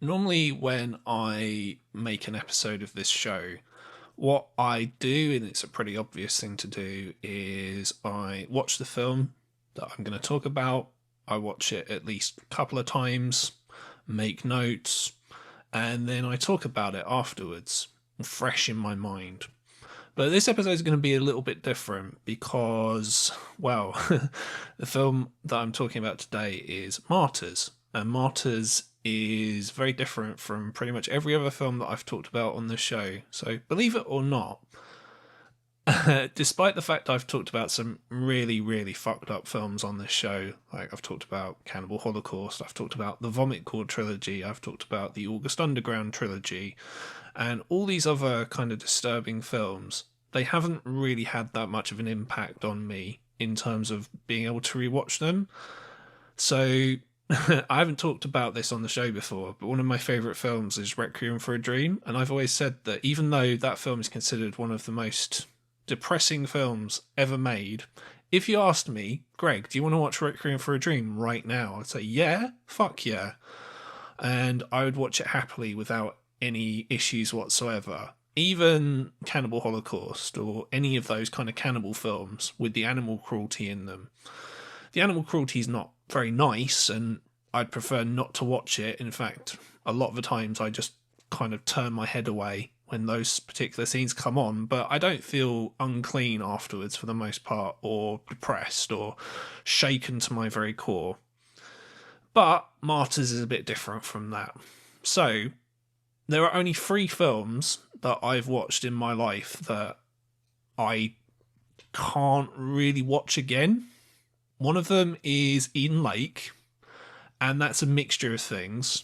Normally, when I make an episode of this show, what I do, and it's a pretty obvious thing to do, is I watch the film that I'm going to talk about. I watch it at least a couple of times, make notes, and then I talk about it afterwards, fresh in my mind. But this episode is going to be a little bit different because, well, the film that I'm talking about today is Martyrs. And Martyrs is very different from pretty much every other film that I've talked about on this show. So, believe it or not, despite the fact I've talked about some really, really fucked up films on this show, like I've talked about Cannibal Holocaust, I've talked about the Vomit Cord trilogy, I've talked about the August Underground trilogy, and all these other kind of disturbing films, they haven't really had that much of an impact on me in terms of being able to rewatch them. So I haven't talked about this on the show before, but one of my favourite films is Requiem for a Dream, and I've always said that even though that film is considered one of the most depressing films ever made, if you asked me, Greg, do you want to watch Requiem for a Dream right now? I'd say, yeah, fuck yeah. And I would watch it happily without any issues whatsoever. Even Cannibal Holocaust or any of those kind of cannibal films with the animal cruelty in them. The animal cruelty is not very nice, and I'd prefer not to watch it. In fact, a lot of the times I just kind of turn my head away when those particular scenes come on, but I don't feel unclean afterwards for the most part, or depressed, or shaken to my very core. But Martyrs is a bit different from that. So, there are only three films that I've watched in my life that I can't really watch again. One of them is Eden Lake, and that's a mixture of things,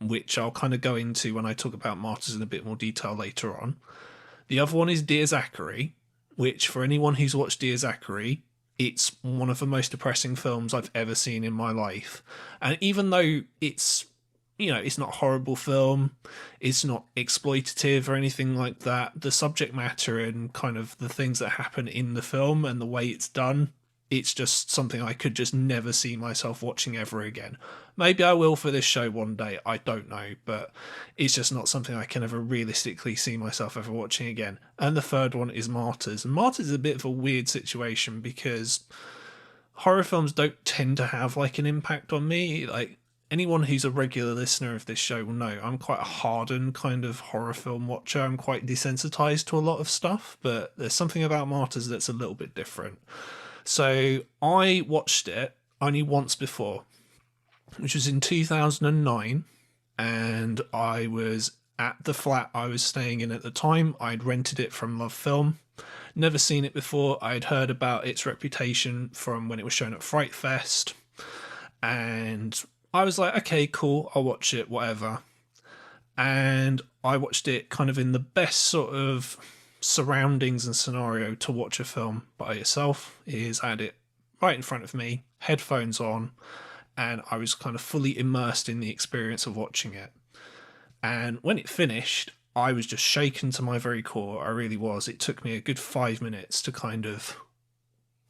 which I'll kind of go into when I talk about Martyrs in a bit more detail later on. The other one is Dear Zachary, which, for anyone who's watched Dear Zachary, it's one of the most depressing films I've ever seen in my life. And even though it's not a horrible film, it's not exploitative or anything like that, the subject matter and kind of the things that happen in the film and the way it's done, it's just something I could just never see myself watching ever again. Maybe I will for this show one day, I don't know, but it's just not something I can ever realistically see myself ever watching again. And the third one is Martyrs. And Martyrs is a bit of a weird situation because horror films don't tend to have like an impact on me. Like, anyone who's a regular listener of this show will know I'm quite a hardened kind of horror film watcher. I'm quite desensitized to a lot of stuff, but there's something about Martyrs that's a little bit different. So I watched it only once before, which was in 2009, and I was at the flat I was staying in at the time. I'd rented it from Love Film. Never seen it before. I'd heard about its reputation from when it was shown at Fright Fest, and I was like, okay, cool, I'll watch it, whatever. And I watched it kind of in the best sort of surroundings and scenario to watch a film by yourself. Is I had it right in front of me, headphones on, and I was kind of fully immersed in the experience of watching it. And when it finished, I was just shaken to my very core. I really was. It took me a good 5 minutes to kind of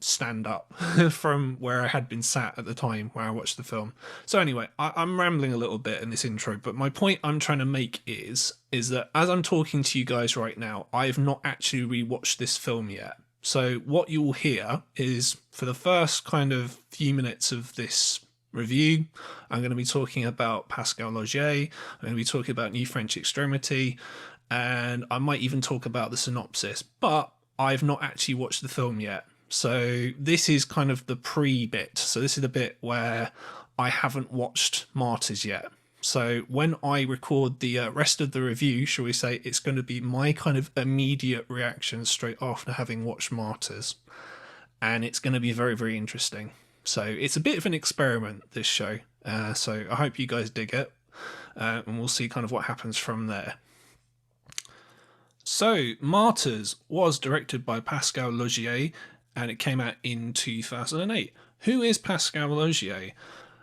stand up from where I had been sat at the time where I watched the film. So anyway, I'm rambling a little bit in this intro, but my point I'm trying to make is that as I'm talking to you guys right now, I have not actually rewatched this film yet. So what you will hear is, for the first kind of few minutes of this review, I'm going to be talking about Pascal Laugier, I'm going to be talking about New French Extremity, and I might even talk about the synopsis, but I've not actually watched the film yet. So this is kind of the pre-bit. So this is the bit where I haven't watched Martyrs yet. So when I record the rest of the review, shall we say, it's going to be my kind of immediate reaction straight after having watched Martyrs. And it's going to be very, very interesting. So it's a bit of an experiment, this show. So I hope you guys dig it. And we'll see kind of what happens from there. So Martyrs was directed by Pascal Laugier, and it came out in 2008. Who is Pascal Laugier?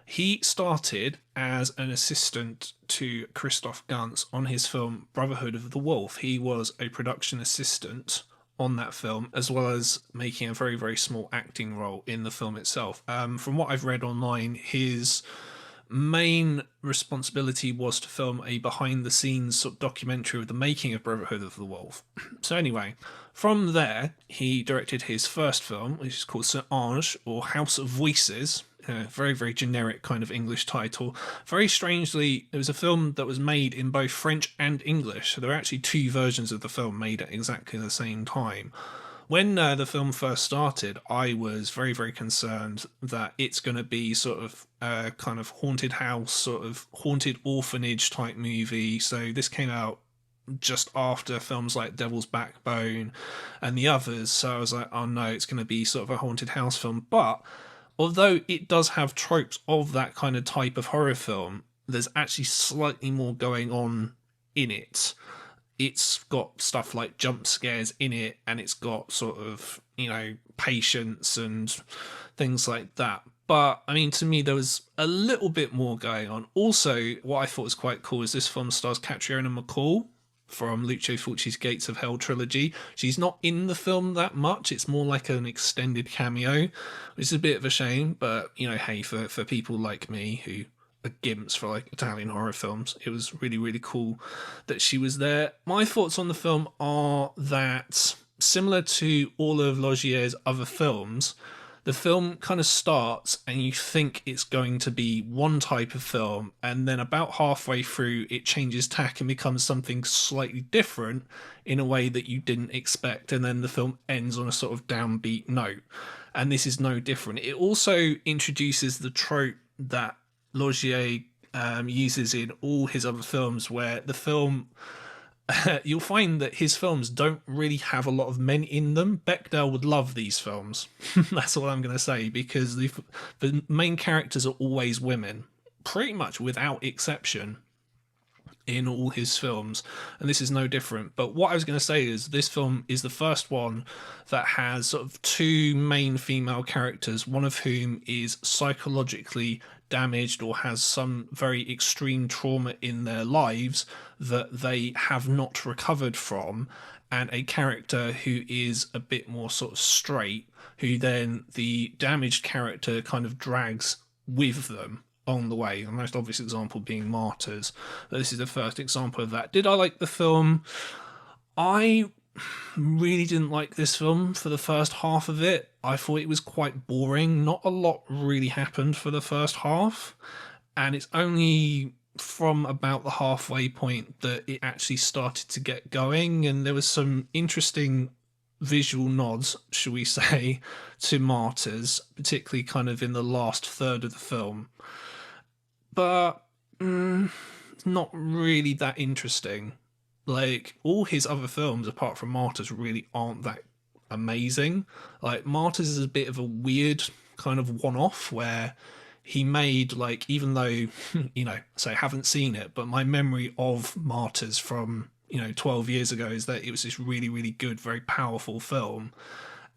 He started as an assistant to Christoph Gans on his film Brotherhood of the Wolf. He was a production assistant on that film, as well as making a very, very small acting role in the film itself. From what I've read online, his main responsibility was to film a behind-the-scenes sort of documentary of the making of Brotherhood of the Wolf. So anyway, from there, he directed his first film, which is called St. Ange, or House of Voices. Very, very generic kind of English title. Very strangely, it was a film that was made in both French and English. So there are actually two versions of the film made at exactly the same time. When the film first started, I was very, very concerned that it's going to be sort of a kind of haunted house, sort of haunted orphanage type movie. So this came out just after films like Devil's Backbone and the others. So I was like, oh no, it's going to be sort of a haunted house film. But although it does have tropes of that kind of type of horror film, there's actually slightly more going on in it. It's got stuff like jump scares in it, and it's got sort of, patience and things like that. But, I mean, to me, there was a little bit more going on. Also, what I thought was quite cool is this film stars Catriona MacColl from Lucio Fulci's Gates of Hell trilogy. She's not in the film that much. It's more like an extended cameo, which is a bit of a shame. But, hey, for people like me who are gimps for like Italian horror films, it was really, really cool that she was there. My thoughts on the film are that, similar to all of Laugier's other films, the film kind of starts and you think it's going to be one type of film, and then about halfway through it changes tack and becomes something slightly different in a way that you didn't expect, and then the film ends on a sort of downbeat note. And this is no different. It also introduces the trope that Laugier uses in all his other films, where the film you'll find that his films don't really have a lot of men in them. Bechdel would love these films. That's all I'm going to say, because the main characters are always women, pretty much without exception, in all his films, and this is no different. But what I was going to say is this film is the first one that has sort of two main female characters, one of whom is psychologically damaged or has some very extreme trauma in their lives that they have not recovered from, and a character who is a bit more sort of straight, who then the damaged character kind of drags with them on the way. The most obvious example being Martyrs. This is the first example of that. Did I like the film? I really didn't like this film for the first half of it. I thought it was quite boring. Not a lot really happened for the first half, and it's only from about the halfway point that it actually started to get going, and there was some interesting visual nods, shall we say, to Martyrs, particularly kind of in the last third of the film. But not really that interesting. Like, all his other films, apart from Martyrs, really aren't that amazing. Like, Martyrs is a bit of a weird kind of one-off, where he made, like, even though, so I haven't seen it, but my memory of Martyrs from, 12 years ago is that it was this really, really good, very powerful film.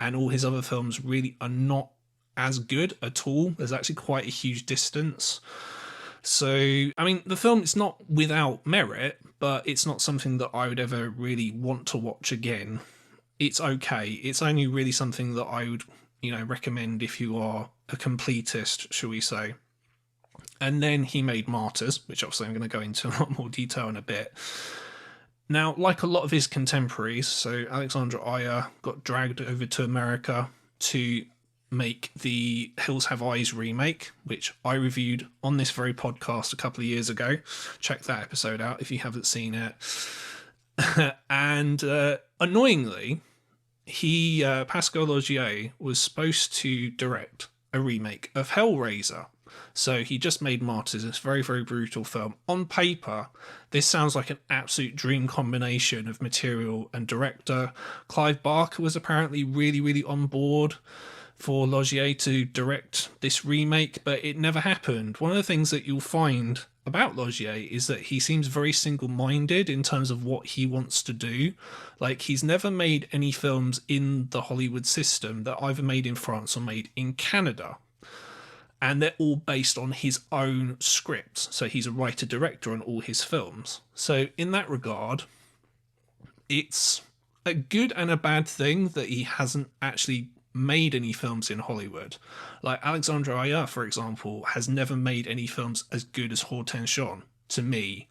And all his other films really are not as good at all. There's actually quite a huge distance. So, I mean, the film is not without merit, but it's not something that I would ever really want to watch again. It's okay. It's only really something that I would, recommend if you are a completist, shall we say. And then he made Martyrs, which obviously I'm going to go into a lot more detail in a bit. Now, like a lot of his contemporaries, so Alexandre Aja got dragged over to America to make the Hills Have Eyes remake, which I reviewed on this very podcast a couple of years ago. Check that episode out if you haven't seen it. And annoyingly, Pascal Laugier was supposed to direct a remake of Hellraiser. So he just made Martyrs, this very, very brutal film. On paper, this sounds like an absolute dream combination of material and director. Clive Barker was apparently really, really on board for Laugier to direct this remake, but it never happened. One of the things that you'll find about Laugier is that he seems very single-minded in terms of what he wants to do. Like, he's never made any films in the Hollywood system that either made in France or made in Canada. And they're all based on his own scripts. So he's a writer-director on all his films. So in that regard, it's a good and a bad thing that he hasn't actually made any films in Hollywood. Like Alexandre Aja, for example, has never made any films as good as Hortension, to me.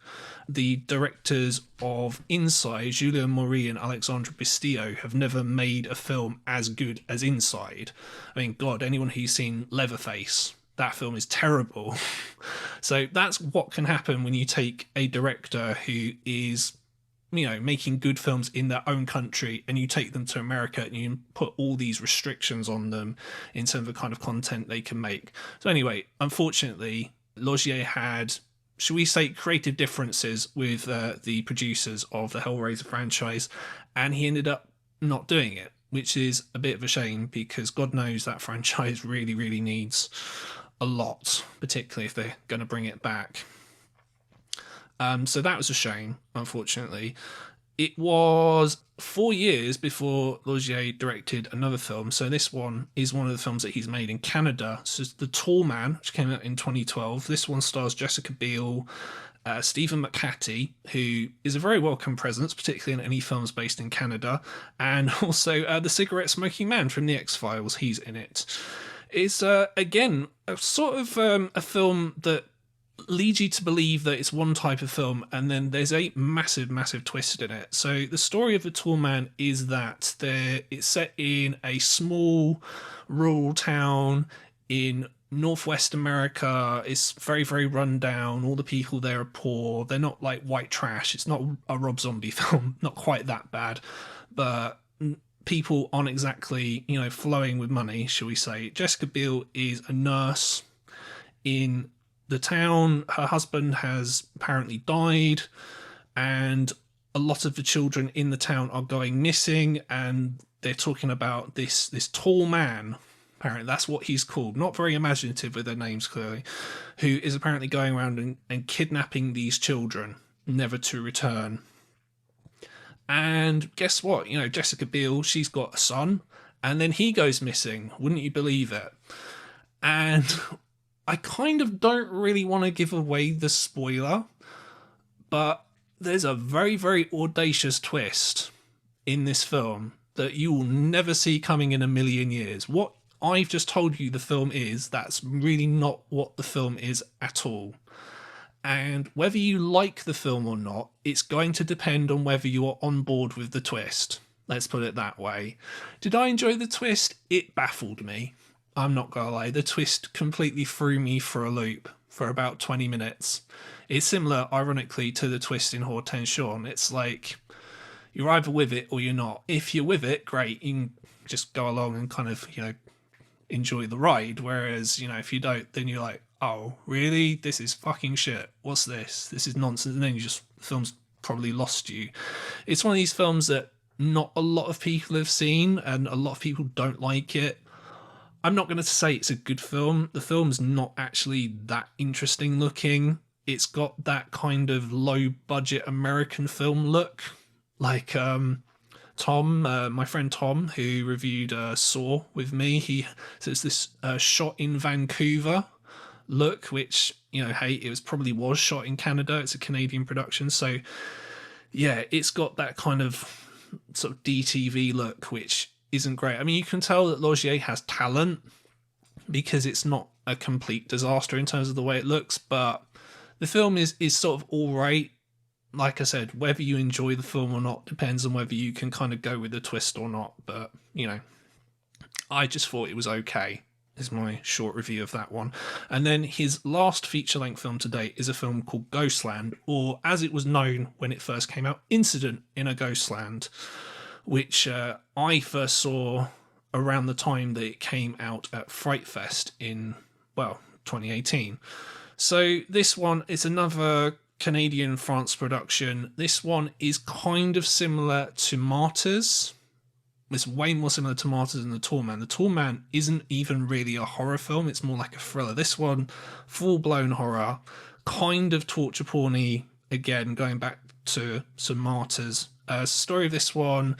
The directors of Inside, Julien Maury and Alexandre Bistillo, have never made a film as good as Inside. I mean, God, anyone who's seen Leatherface, that film is terrible. So that's what can happen when you take a director who is, you know, making good films in their own country and you take them to America and you put all these restrictions on them in terms of the kind of content they can make. So anyway, unfortunately, Laugier had, should we say, creative differences with the producers of the Hellraiser franchise, and he ended up not doing it, which is a bit of a shame because God knows that franchise really, really needs a lot, particularly if they're going to bring it back. So that was a shame, unfortunately. It was 4 years before Laugier directed another film. So this one is one of the films that he's made in Canada. So it's The Tall Man, which came out in 2012. This one stars Jessica Biel, Stephen McHattie, who is a very welcome presence, particularly in any films based in Canada, and also the cigarette smoking man from The X-Files. He's in it. It's, again, a sort of a film that leads you to believe that it's one type of film, and then there's a massive, massive twist in it. So the story of The Tall Man is that it's set in a small rural town in Northwest America. It's very, very run down. All the people there are poor. They're not like white trash. It's not a Rob Zombie film, not quite that bad, but people aren't exactly, you know, flowing with money, shall we say. Jessica Biel is a nurse in the town. Her husband has apparently died, and a lot of the children in the town are going missing, and they're talking about this tall man, apparently that's what he's called, not very imaginative with their names clearly, who is apparently going around and kidnapping these children, never to return. And guess what? You know, Jessica Biel, she's got a son, and then he goes missing. Wouldn't you believe it? And I kind of don't really want to give away the spoiler, but there's a very, very audacious twist in this film that you will never see coming in a million years. What I've just told you the film is, that's really not what the film is at all. And whether you like the film or not, it's going to depend on whether you are on board with the twist. Let's put it that way. Did I enjoy the twist? It baffled me. I'm not gonna lie, the twist completely threw me for a loop for about 20 minutes. It's similar, ironically, to the twist in Hortension. It's like, you're either with it or you're not. If you're with it, great, you can just go along and kind of, you know, enjoy the ride. Whereas, you know, if you don't, then you're like, oh, really? This is fucking shit. What's this? This is nonsense. And then the film's probably lost you. It's one of these films that not a lot of people have seen, and a lot of people don't like it. I'm not going to say it's a good film. The film's not actually that interesting looking. It's got that kind of low budget American film look. Like Tom, my friend Tom, who reviewed Saw with me, he says this shot in Vancouver look, which, you know, hey, it was shot in Canada. It's a Canadian production. So yeah, it's got that kind of sort of DTV look, which isn't great. I mean, you can tell that Laugier has talent because it's not a complete disaster in terms of the way it looks, but the film is sort of all right. Like I said, whether you enjoy the film or not depends on whether you can kind of go with the twist or not. But, you know, I just thought it was okay, is my short review of that one. And then his last feature-length film to date is a film called Ghostland, or as it was known when it first came out, Incident in a Ghostland, which I first saw around the time that it came out at Fright Fest in, well, 2018. So this one is another Canadian France production. This one is kind of similar to Martyrs. It's way more similar to Martyrs than The Tall Man. The Tall Man isn't even really a horror film. It's more like a thriller. This one, full-blown horror, kind of torture porny, again, going back to some Martyrs. Story of this one,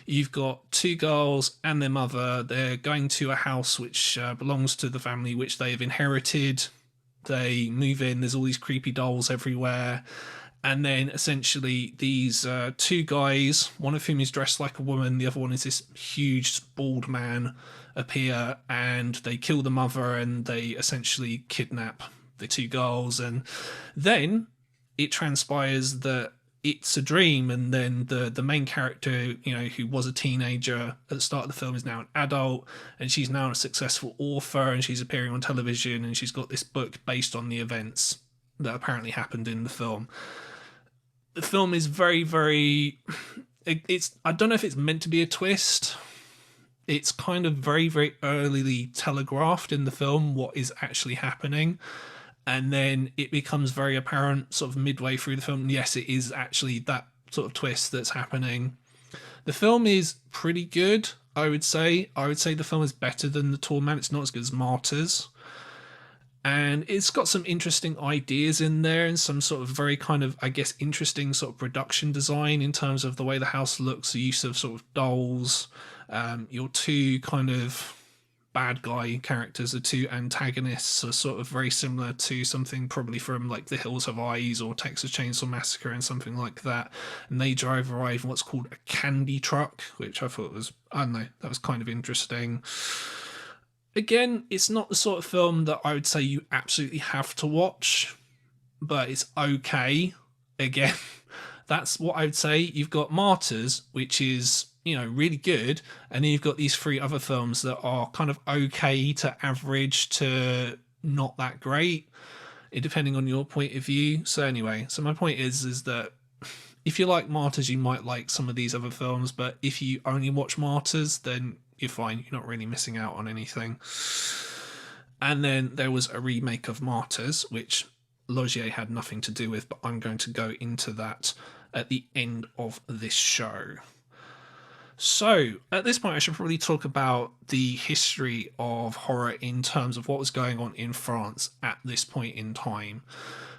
you've got two girls and their mother. They're going to a house which belongs to the family, which they have inherited. They move in, there's all these creepy dolls everywhere, And then essentially these two guys, one of whom is dressed like a woman, the other one is this huge bald man, appear, and they kill the mother and they essentially kidnap the two girls. And then it transpires that it's a dream, and then the main character, who was a teenager at the start of the film, is now an adult, and she's now a successful author, and she's appearing on television, and she's got this book based on the events that apparently happened in the film. The film is very, very... It's I don't know if it's meant to be a twist. It's kind of very, very early telegraphed in the film what is actually happening. And then it becomes very apparent sort of midway through the film. Yes, it is actually that sort of twist that's happening. The film is pretty good, I would say. I would say the film is better than The Tall Man. It's not as good as Martyrs. And it's got some interesting ideas in there and some sort of very kind of, I guess, interesting sort of production design in terms of the way the house looks, the use of sort of dolls. Your two kind of bad guy characters, the two antagonists, are sort of very similar to something probably from like The Hills Have Eyes or Texas Chainsaw Massacre and something like that. And they arrive in what's called a candy truck, which I thought was, I don't know, that was kind of interesting. Again, it's not the sort of film that I would say you absolutely have to watch, but it's okay. Again, that's what I would say. You've got Martyrs, which is, really good, and then you've got these three other films that are kind of okay to average to not that great, depending on your point of view. So anyway, my point is that if you like Martyrs, you might like some of these other films, but if you only watch Martyrs, then you're fine. You're not really missing out on anything. And then there was a remake of Martyrs, which Laugier had nothing to do with, but I'm going to go into that at the end of this show. So, at this point, I should probably talk about the history of horror in terms of what was going on in France at this point in time.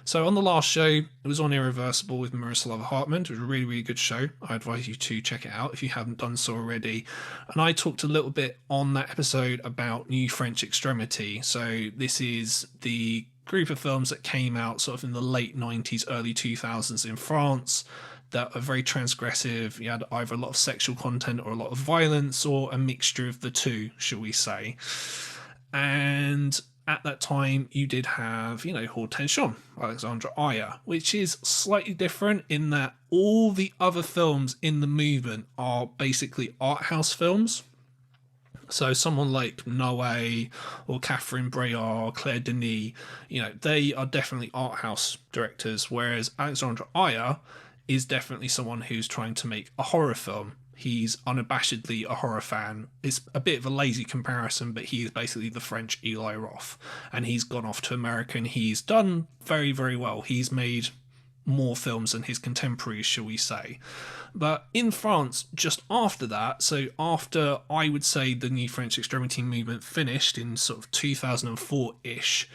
So, on the last show, it was on Irreversible with Marissa Love Hartman. It was a really, really good show. I advise you to check it out if you haven't done so already. And I talked a little bit on that episode about New French Extremity. So, this is the group of films that came out sort of in the late 90s, early 2000s in France, that are very transgressive. You had either a lot of sexual content or a lot of violence, or a mixture of the two, shall we say. And at that time, you did have, Haute Tension, Alexandre Ayer, which is slightly different in that all the other films in the movement are basically art house films. So someone like Noé or Catherine Breillat, Claire Denis, they are definitely art house directors, whereas Alexandre Ayer is definitely someone who's trying to make a horror film. He's unabashedly a horror fan. It's a bit of a lazy comparison, but he is basically the French Eli Roth. And he's gone off to America and he's done very, very well. He's made more films than his contemporaries, shall we say. But in France, just after that, so after, I would say, the New French Extremity movement finished in sort of 2004-ish,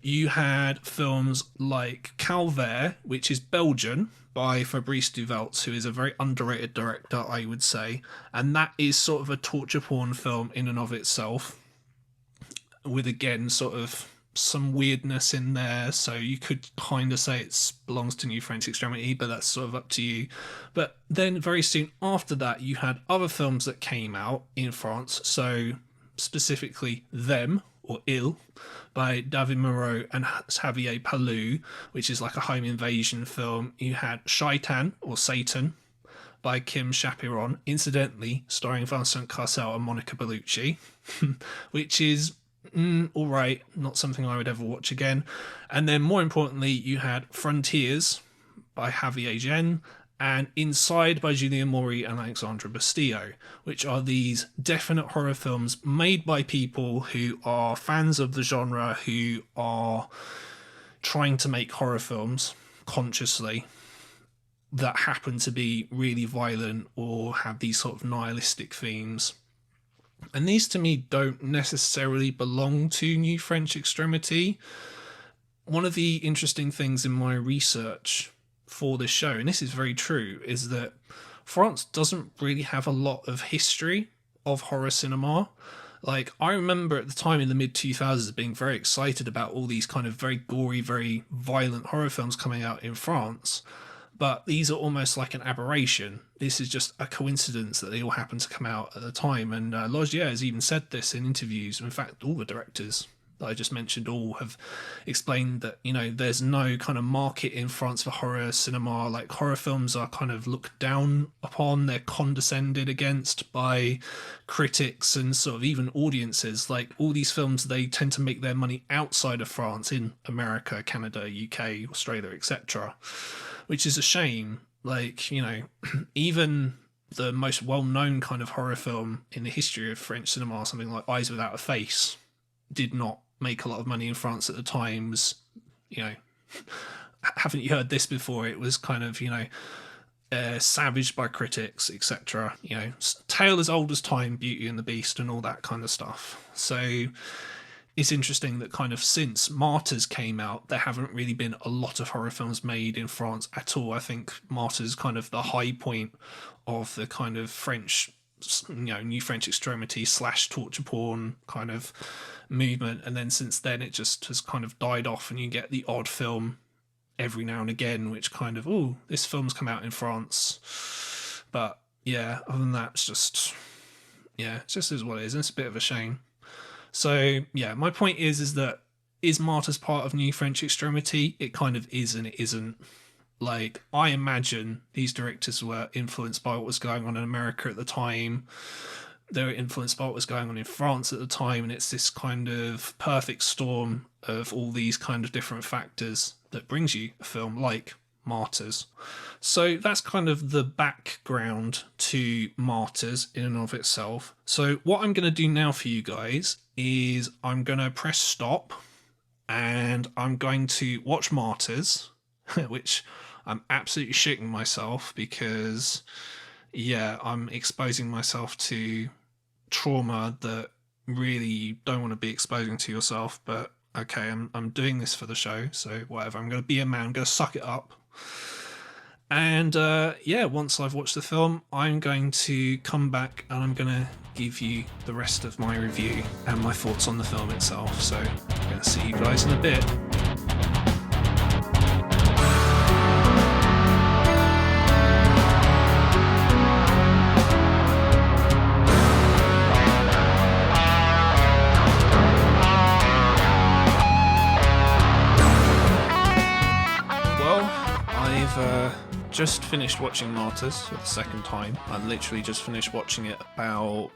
you had films like Calvaire, which is Belgian, by Fabrice Duvelt, who is a very underrated director, I would say. And that is sort of a torture porn film in and of itself, with, again, sort of some weirdness in there. So you could kind of say it belongs to New French Extremity, but that's sort of up to you. But then very soon after that, you had other films that came out in France. So specifically Them, or Ill, by David Moreau and Xavier Palou, which is like a home invasion film. You had Shaitan, or Satan, by Kim Chapiron, incidentally starring Vincent Cassel and Monica Bellucci, which is alright, not something I would ever watch again. And then more importantly, you had Frontiers by Javier Gen, and Inside by Julien Maury and Alexandre Bastillo, which are these definite horror films made by people who are fans of the genre, who are trying to make horror films consciously that happen to be really violent or have these sort of nihilistic themes. And these to me don't necessarily belong to New French Extremity. One of the interesting things in my research for this show, and this is very true, is that France doesn't really have a lot of history of horror cinema. Like, I remember at the time in the mid-2000s being very excited about all these kind of very gory, very violent horror films coming out in France. But these are almost like an aberration. This is just a coincidence that they all happen to come out at the time. And Laugier has even said this in interviews. In fact, all the directors that I just mentioned all have explained that, you know, there's no kind of market in France for horror cinema. Like, horror films are kind of looked down upon, they're condescended against by critics and sort of even audiences. Like, all these films, they tend to make their money outside of France, in America, Canada, UK, Australia, etc., which is a shame. Like, you know, even the most well-known kind of horror film in the history of French cinema, something like Eyes Without a Face, did not make a lot of money in France at the time. Was, you know, haven't you heard this before? It was kind of, you know, savaged by critics, etc. You know, tale as old as time, Beauty and the Beast, and all that kind of stuff. So it's interesting that kind of since Martyrs came out, there haven't really been a lot of horror films made in France at all. I think Martyrs kind of the high point of the kind of French, you know, new French extremity / torture porn kind of movement, and then since then it just has kind of died off, and you get the odd film every now and again which kind of, oh, this film's come out in France. But yeah, other than that, it's just, yeah, it just is what it is, and it's a bit of a shame. So yeah, my point is that, is Martyrs part of new French extremity? It kind of is and it isn't. Like, I imagine these directors were influenced by what was going on in America at the time. They were influenced by what was going on in France at the time, and it's this kind of perfect storm of all these kind of different factors that brings you a film like Martyrs. So that's kind of the background to Martyrs in and of itself. So what I'm going to do now for you guys is I'm going to press stop, and I'm going to watch Martyrs, which I'm absolutely shitting myself because, yeah, I'm exposing myself to trauma that really you don't want to be exposing to yourself. But okay, I'm doing this for the show, so whatever. I'm going to be a man. I'm going to suck it up. And yeah, once I've watched the film, I'm going to come back and I'm going to give you the rest of my review and my thoughts on the film itself. So I'm going to see you guys in a bit. Just finished watching Martyrs for the second time. I literally just finished watching it about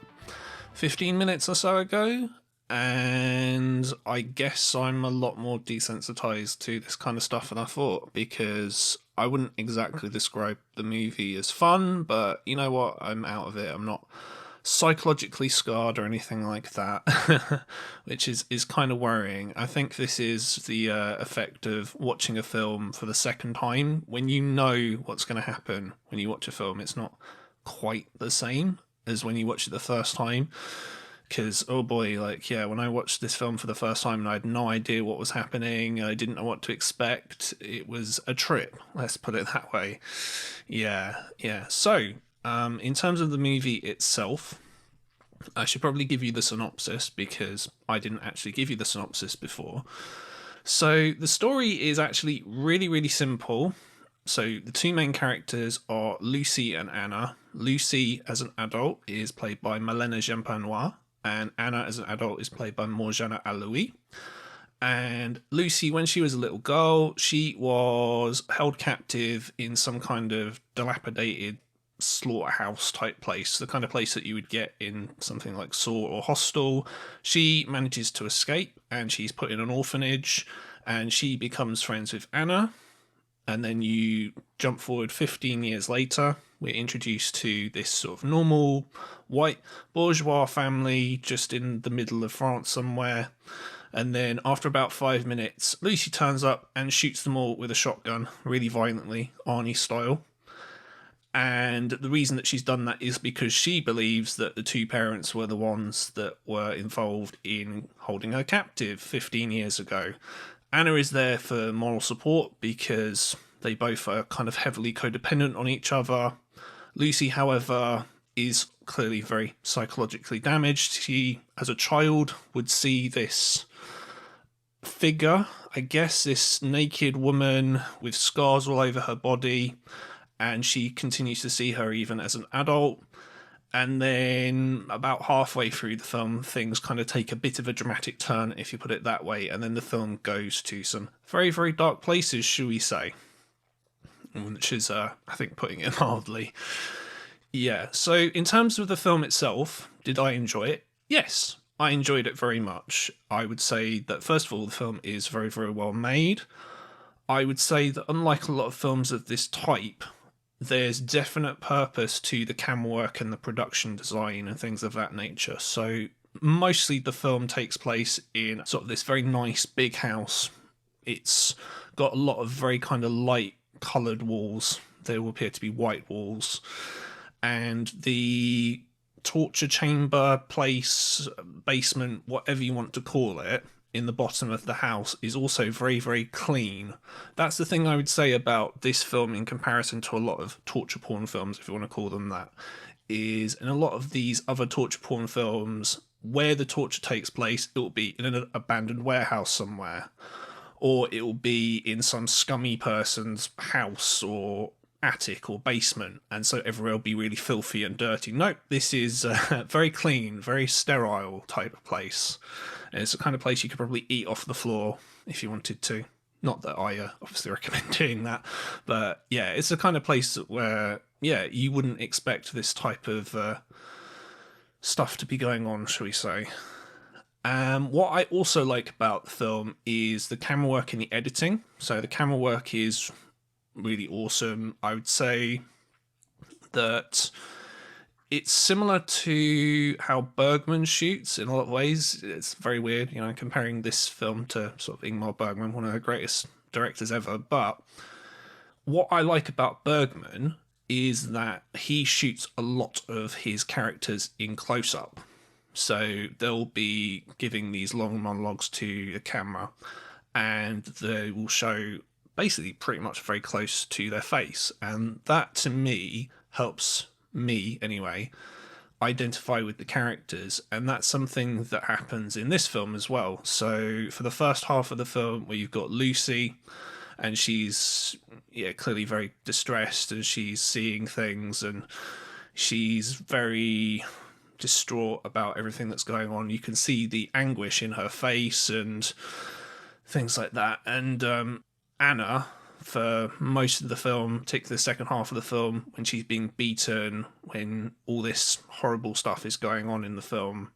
15 minutes or so ago, and I guess I'm a lot more desensitized to this kind of stuff than I thought, because I wouldn't exactly describe the movie as fun, but you know what, I'm out of it. I'm not psychologically scarred or anything like that, which is kind of worrying. I think this is the effect of watching a film for the second time. When you know what's going to happen when you watch a film, it's not quite the same as when you watch it the first time. Because, oh boy, like, yeah, when I watched this film for the first time and I had no idea what was happening, I didn't know what to expect, it was a trip, let's put it that way. Yeah. So, in terms of the movie itself, I should probably give you the synopsis because I didn't actually give you the synopsis before. So the story is actually really, really simple. So the two main characters are Lucy and Anna. Lucy as an adult is played by Malena Jampanois, and Anna as an adult is played by Morjana Aloui. And Lucy, when she was a little girl, she was held captive in some kind of dilapidated slaughterhouse type place, the kind of place that you would get in something like Saw or Hostel. She manages to escape and she's put in an orphanage, and she becomes friends with Anna. And then you jump forward 15 years later, we're introduced to this sort of normal white bourgeois family just in the middle of France somewhere. And then after about 5 minutes, Lucy turns up and shoots them all with a shotgun really violently, Arnie style. And the reason that she's done that is because she believes that the two parents were the ones that were involved in holding her captive 15 years ago. Anna is there for moral support because they both are kind of heavily codependent on each other. Lucy, however, is clearly very psychologically damaged. She, as a child, would see this figure, I guess, this naked woman with scars all over her body, and she continues to see her even as an adult. And then about halfway through the film, things kind of take a bit of a dramatic turn, if you put it that way. And then the film goes to some very, very dark places, shall we say. Which is, I think, putting it mildly. Yeah, so in terms of the film itself, did I enjoy it? Yes, I enjoyed it very much. I would say that, first of all, the film is very, very well made. I would say that unlike a lot of films of this type, there's definite purpose to the camera work and the production design and things of that nature. So mostly the film takes place in sort of this very nice big house. It's got a lot of very kind of light coloured walls. There will appear to be white walls. And the torture chamber, place, basement, whatever you want to call it, in the bottom of the house is also very, very clean. That's the thing I would say about this film in comparison to a lot of torture porn films, if you want to call them that, is in a lot of these other torture porn films, where the torture takes place, it will be in an abandoned warehouse somewhere, or it will be in some scummy person's house or attic or basement, and so everywhere will be really filthy and dirty. Nope, this is a very clean, very sterile type of place. It's the kind of place you could probably eat off the floor if you wanted to. Not that I obviously recommend doing that, but yeah, it's the kind of place where, yeah, you wouldn't expect this type of stuff to be going on, shall we say. What I also like about the film is the camera work and the editing. So the camera work is really awesome. I would say that it's similar to how Bergman shoots in a lot of ways. It's very weird, comparing this film to sort of Ingmar Bergman, one of the greatest directors ever. But what I like about Bergman is that he shoots a lot of his characters in close-up. So they'll be giving these long monologues to the camera, and they will show basically pretty much very close to their face. And that, to me, helps me anyway identify with the characters, and that's something that happens in this film as well. So for the first half of the film, where you've got Lucy, and she's clearly very distressed, and she's seeing things, and she's very distraught about everything that's going on. You can see the anguish in her face and things like that. And Anna, for most of the film, particularly the second half of the film, when she's being beaten, when all this horrible stuff is going on in the film,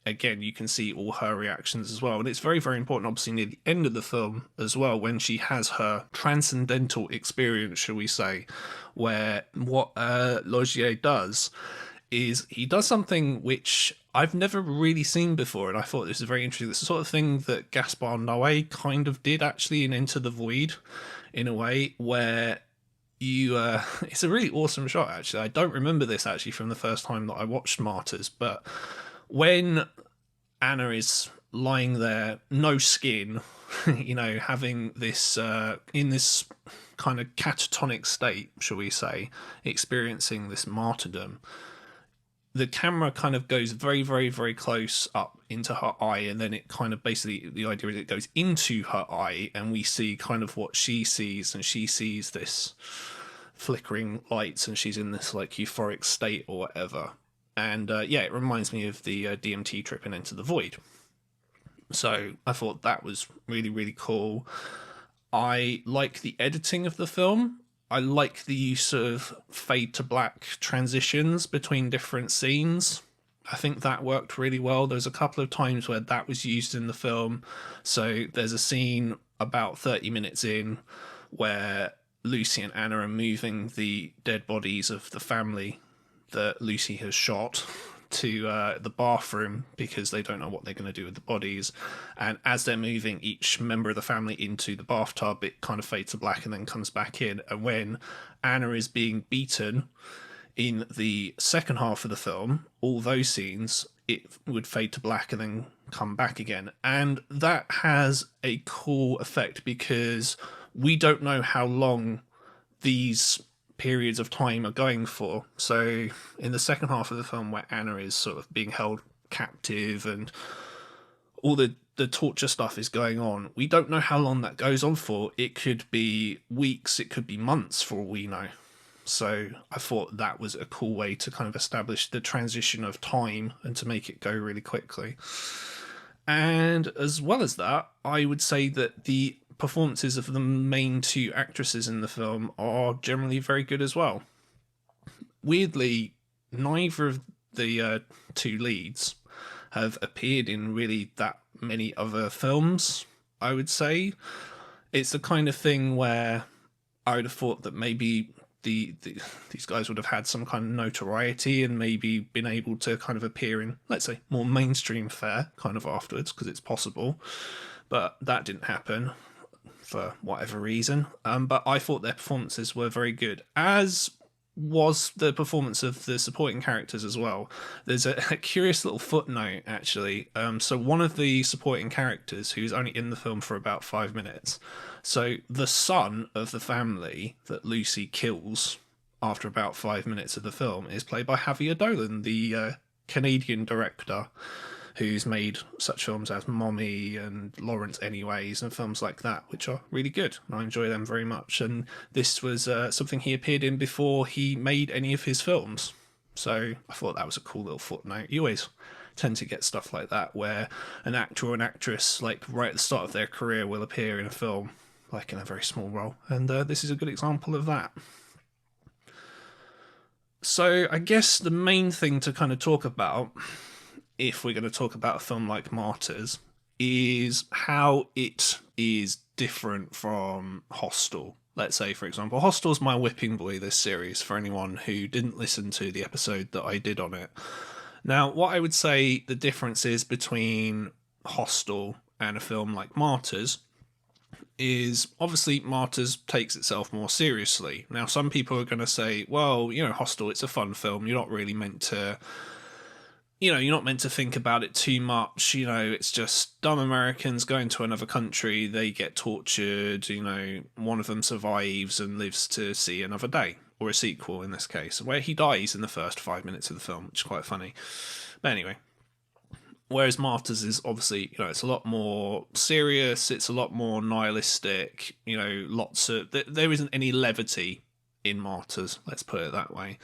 again, you can see all her reactions as well. And it's very, very important, obviously, near the end of the film as well, when she has her transcendental experience, shall we say, where what Laugier does is he does something which I've never really seen before, and I thought this is very interesting. It's the sort of thing that Gaspar Noé kind of did, actually, in Enter the Void, in a way, where you it's a really awesome shot, actually. I don't remember this actually from the first time that I watched Martyrs, but when Anna is lying there, no skin, having this in this kind of catatonic state, shall we say, experiencing this martyrdom, the camera kind of goes very, very, very close up into her eye, and then it kind of basically, the idea is it goes into her eye, and we see kind of what she sees, and she sees this flickering lights, and she's in this like euphoric state or whatever. And it reminds me of the DMT trip in Enter the Void. So I thought that was really, really cool. I like the editing of the film. I like the use of fade to black transitions between different scenes. I think that worked really well. There's a couple of times where that was used in the film. So there's a scene about 30 minutes in where Lucy and Anna are moving the dead bodies of the family that Lucy has shot to the bathroom because they don't know what they're going to do with the bodies. And as they're moving each member of the family into the bathtub, it kind of fades to black and then comes back in. And when Anna is being beaten in the second half of the film, all those scenes, it would fade to black and then come back again. And that has a cool effect because we don't know how long these periods of time are going for. So in the second half of the film, where Anna is sort of being held captive and all the the torture stuff is going on, we don't know how long that goes on for. It could be weeks, it could be months for all we know. So I thought that was a cool way to kind of establish the transition of time and to make it go really quickly. And as well as that, I would say that the performances of the main two actresses in the film are generally very good as well. Weirdly, neither of the two leads have appeared in really that many other films, I would say. It's the kind of thing where I would have thought that maybe these guys would have had some kind of notoriety and maybe been able to kind of appear in, let's say, more mainstream fare kind of afterwards, because it's possible. But that didn't happen for whatever reason. But I thought their performances were very good, as was the performance of the supporting characters as well. There's a curious little footnote, actually. So one of the supporting characters, who's only in the film for about 5 minutes, so the son of the family that Lucy kills after about 5 minutes of the film, is played by Javier Dolan, the Canadian director who's made such films as Mommy and Lawrence Anyways and films like that, which are really good. I enjoy them very much. And this was something he appeared in before he made any of his films. So I thought that was a cool little footnote. You always tend to get stuff like that where an actor or an actress, like right at the start of their career, will appear in a film, like in a very small role. And this is a good example of that. So I guess the main thing to kind of talk about, if we're going to talk about a film like Martyrs, is how it is different from Hostel. Let's say, for example, Hostel's my whipping boy this series, for anyone who didn't listen to the episode that I did on it. Now, what I would say the difference is between Hostel and a film like Martyrs is, obviously, Martyrs takes itself more seriously. Now, some people are going to say, well, Hostel, it's a fun film. You're not really meant to you're not meant to think about it too much. It's just dumb Americans going to another country, they get tortured, one of them survives and lives to see another day, or a sequel in this case, where he dies in the first 5 minutes of the film, which is quite funny. But anyway, whereas Martyrs is obviously, it's a lot more serious, it's a lot more nihilistic, there isn't any levity in Martyrs, let's put it that way.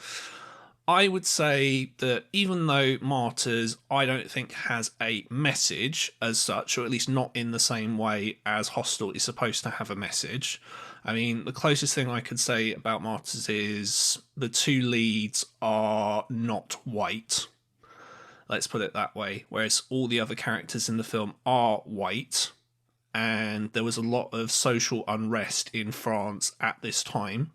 I would say that even though Martyrs, I don't think has a message as such, or at least not in the same way as Hostel is supposed to have a message. I mean, the closest thing I could say about Martyrs is the two leads are not white. Let's put it that way. Whereas all the other characters in the film are white. And there was a lot of social unrest in France at this time.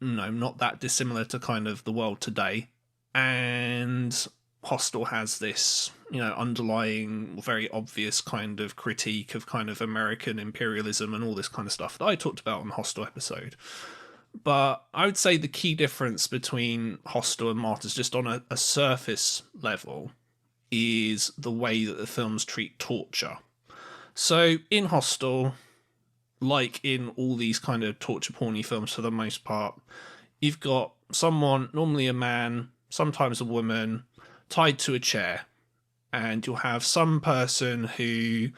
Not that dissimilar to kind of the world today. And Hostel has this, underlying, very obvious kind of critique of kind of American imperialism and all this kind of stuff that I talked about on the Hostel episode. But I would say the key difference between Hostel and Martyrs, just on a surface level, is the way that the films treat torture. So in Hostel, like in all these kind of torture porny films for the most part, you've got someone, normally a man, sometimes a woman, tied to a chair. And you'll have some person who,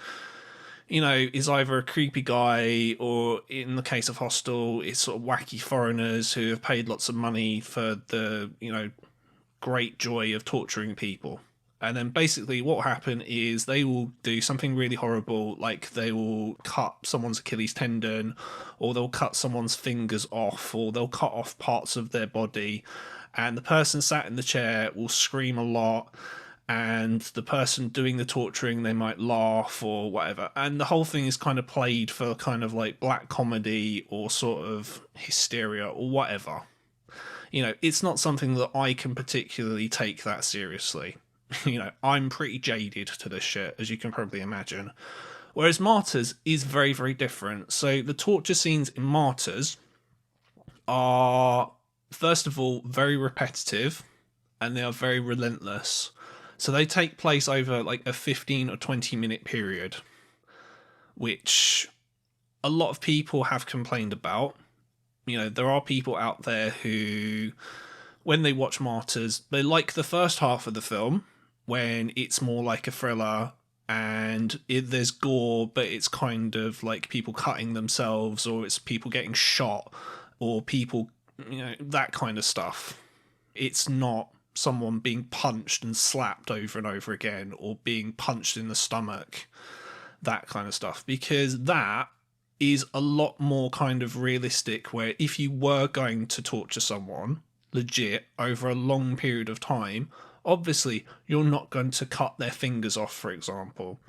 is either a creepy guy, or in the case of Hostel, it's sort of wacky foreigners who have paid lots of money for the, great joy of torturing people. And then basically what will happen is they will do something really horrible, like they will cut someone's Achilles tendon, or they'll cut someone's fingers off, or they'll cut off parts of their body. And the person sat in the chair will scream a lot, and the person doing the torturing, they might laugh or whatever. And the whole thing is kind of played for kind of like black comedy or sort of hysteria or whatever. It's not something that I can particularly take that seriously. I'm pretty jaded to this shit, as you can probably imagine. Whereas Martyrs is very, very different. So the torture scenes in Martyrs are, first of all, very repetitive, and they are very relentless. So they take place over like a 15 or 20 minute period, which a lot of people have complained about. There are people out there who, when they watch Martyrs, they like the first half of the film, when it's more like a thriller, and there's gore, but it's kind of like people cutting themselves, or it's people getting shot, or people, that kind of stuff. It's not someone being punched and slapped over and over again, or being punched in the stomach, that kind of stuff, because that is a lot more kind of realistic, where if you were going to torture someone legit over a long period of time, obviously you're not going to cut their fingers off, for example.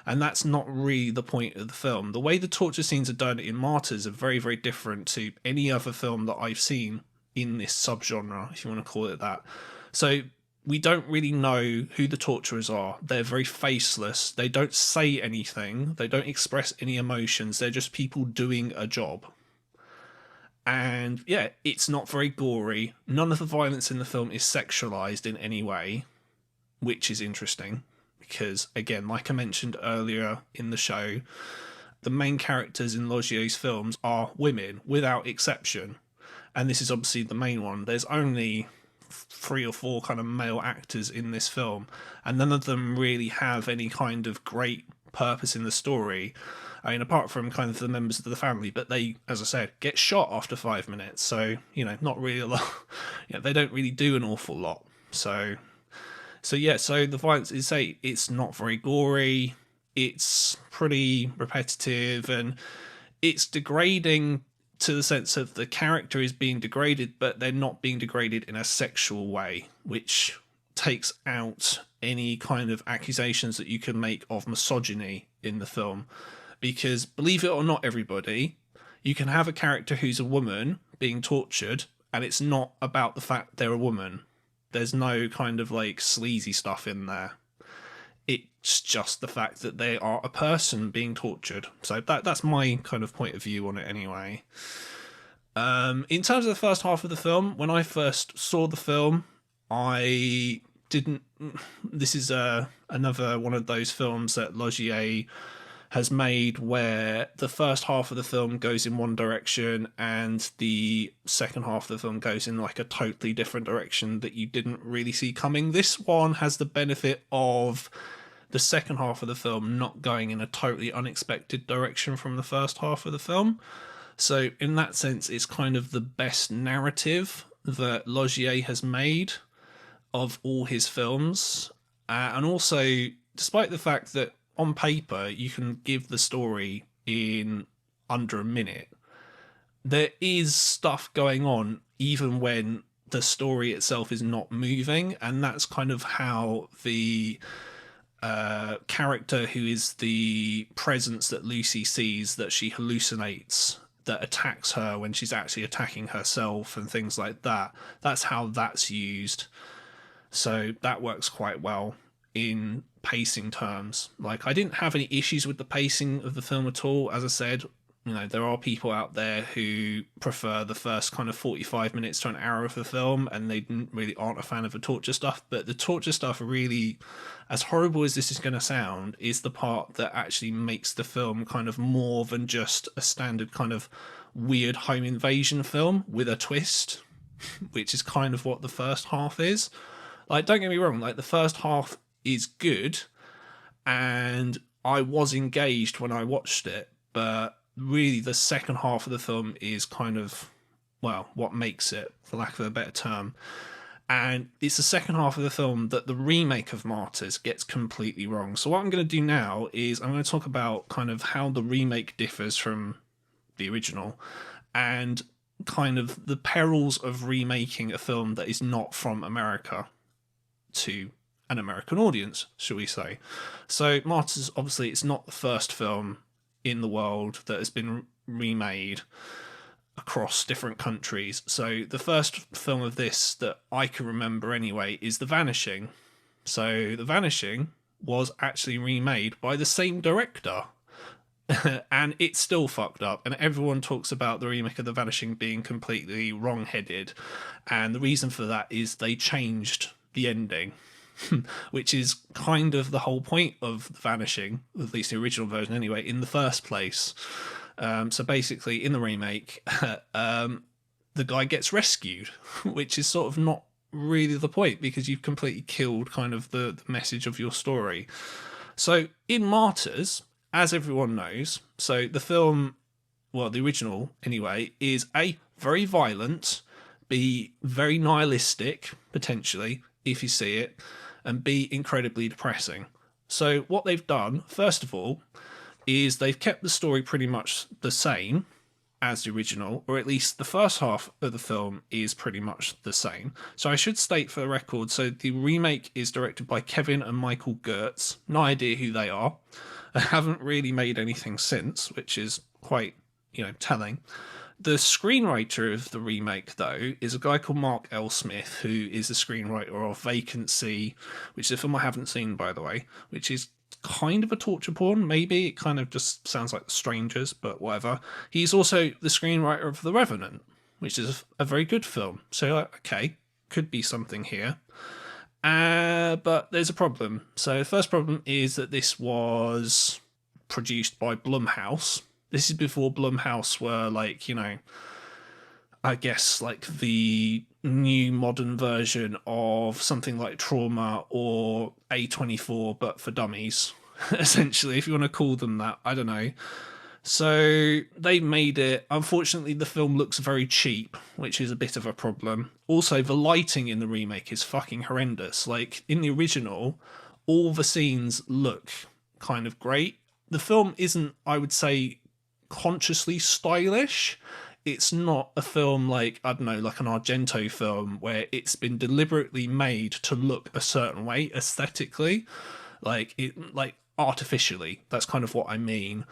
And that's not really the point of the film. The way the torture scenes are done in Martyrs are very, very different to any other film that I've seen in this subgenre, if you want to call it that. So we don't really know who the torturers are. They're very faceless. They don't say anything. They don't express any emotions. They're just people doing a job. And yeah, it's not very gory. None of the violence in the film is sexualized in any way, which is interesting because, again, like I mentioned earlier in the show, the main characters in Laugier's films are women without exception. And this is obviously the main one. There's only 3 or 4 kind of male actors in this film, and none of them really have any kind of great purpose in the story. I mean, apart from kind of the members of the family, but they, as I said, get shot after 5 minutes. So, not really a lot. They don't really do an awful lot. So the violence is, it's not very gory. It's pretty repetitive, and it's degrading to the sense of the character is being degraded, but they're not being degraded in a sexual way, which takes out any kind of accusations that you can make of misogyny in the film. Because believe it or not, everybody, you can have a character who's a woman being tortured, and it's not about the fact they're a woman. There's no kind of like sleazy stuff in there. It's just the fact that they are a person being tortured. So that's my kind of point of view on it anyway. In terms of the first half of the film, when I first saw the film, I didn't... This is another one of those films that Laugier has made where the first half of the film goes in one direction and the second half of the film goes in like a totally different direction that you didn't really see coming. This one has the benefit of the second half of the film not going in a totally unexpected direction from the first half of the film. So in that sense, it's kind of the best narrative that Laugier has made of all his films. And also, despite the fact that on paper you can give the story in under a minute, there is stuff going on even when the story itself is not moving. And that's kind of how the character who is the presence that Lucy sees, that she hallucinates, that attacks her when she's actually attacking herself and things like that. That's how that's used. So that works quite well in pacing terms. Like, I didn't have any issues with the pacing of the film at all. As I said, there are people out there who prefer the first kind of 45 minutes to an hour of the film, and they really aren't a fan of the torture stuff. But the torture stuff really, as horrible as this is going to sound, is the part that actually makes the film kind of more than just a standard kind of weird home invasion film with a twist, which is kind of what the first half is. Like, don't get me wrong, like, the first half is good, and I was engaged when I watched it, but really the second half of the film is kind of, well, what makes it, for lack of a better term. And it's the second half of the film that the remake of Martyrs gets completely wrong. So what I'm going to do now is I'm going to talk about kind of how the remake differs from the original, and kind of the perils of remaking a film that is not from America to an American audience, shall we say. So Martyrs, obviously, it's not the first film in the world that has been remade across different countries. So the first film of this that I can remember anyway is The Vanishing. So The Vanishing was actually remade by the same director. And it's still fucked up, and everyone talks about the remake of The Vanishing being completely wrong-headed, and the reason for that is they changed the ending. Which is kind of the whole point of The Vanishing, at least the original version anyway, in the first place. So basically, in the remake, the guy gets rescued, which is sort of not really the point, because you've completely killed kind of the message of your story. So in Martyrs, as everyone knows, so the film, well, the original anyway, is A, very violent, B, very nihilistic, potentially, if you see it, and B, incredibly depressing. So what they've done, first of all, is they've kept the story pretty much the same as the original, or at least the first half of the film is pretty much the same. So I should state for the record, so the remake is directed by Kevin and Michael Gertz. No idea who they are. They haven't really made anything since, which is quite, telling. The screenwriter of the remake, though, is a guy called Mark L. Smith, who is the screenwriter of Vacancy, which is a film I haven't seen, by the way, which is kind of a torture porn, maybe. It kind of just sounds like The Strangers, but whatever. He's also the screenwriter of The Revenant, which is a very good film. So, okay, could be something here. But there's a problem. So the first problem is that this was produced by Blumhouse. This is before Blumhouse were like, I guess like the new modern version of something like Trauma or A24, but for dummies, essentially, if you want to call them that. I don't know. So they made it. Unfortunately, the film looks very cheap, which is a bit of a problem. Also, the lighting in the remake is fucking horrendous. Like, in the original, all the scenes look kind of great. The film isn't, I would say, consciously stylish. It's not a film like, I don't know, like an Argento film where it's been deliberately made to look a certain way aesthetically, like artificially. That's kind of what I mean,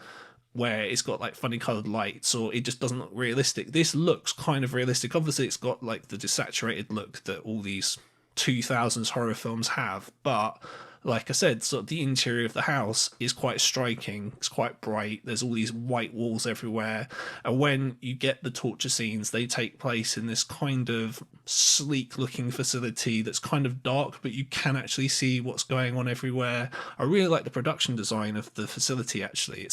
where it's got like funny coloured lights or it just doesn't look realistic. This looks kind of realistic. Obviously, it's got like the desaturated look that all these 2000s horror films have, but like I said, sort of the interior of the house is quite striking. It's quite bright. There's all these white walls everywhere. And when you get the torture scenes, they take place in this kind of sleek looking facility that's kind of dark, but you can actually see what's going on everywhere. I really like the production design of the facility, actually.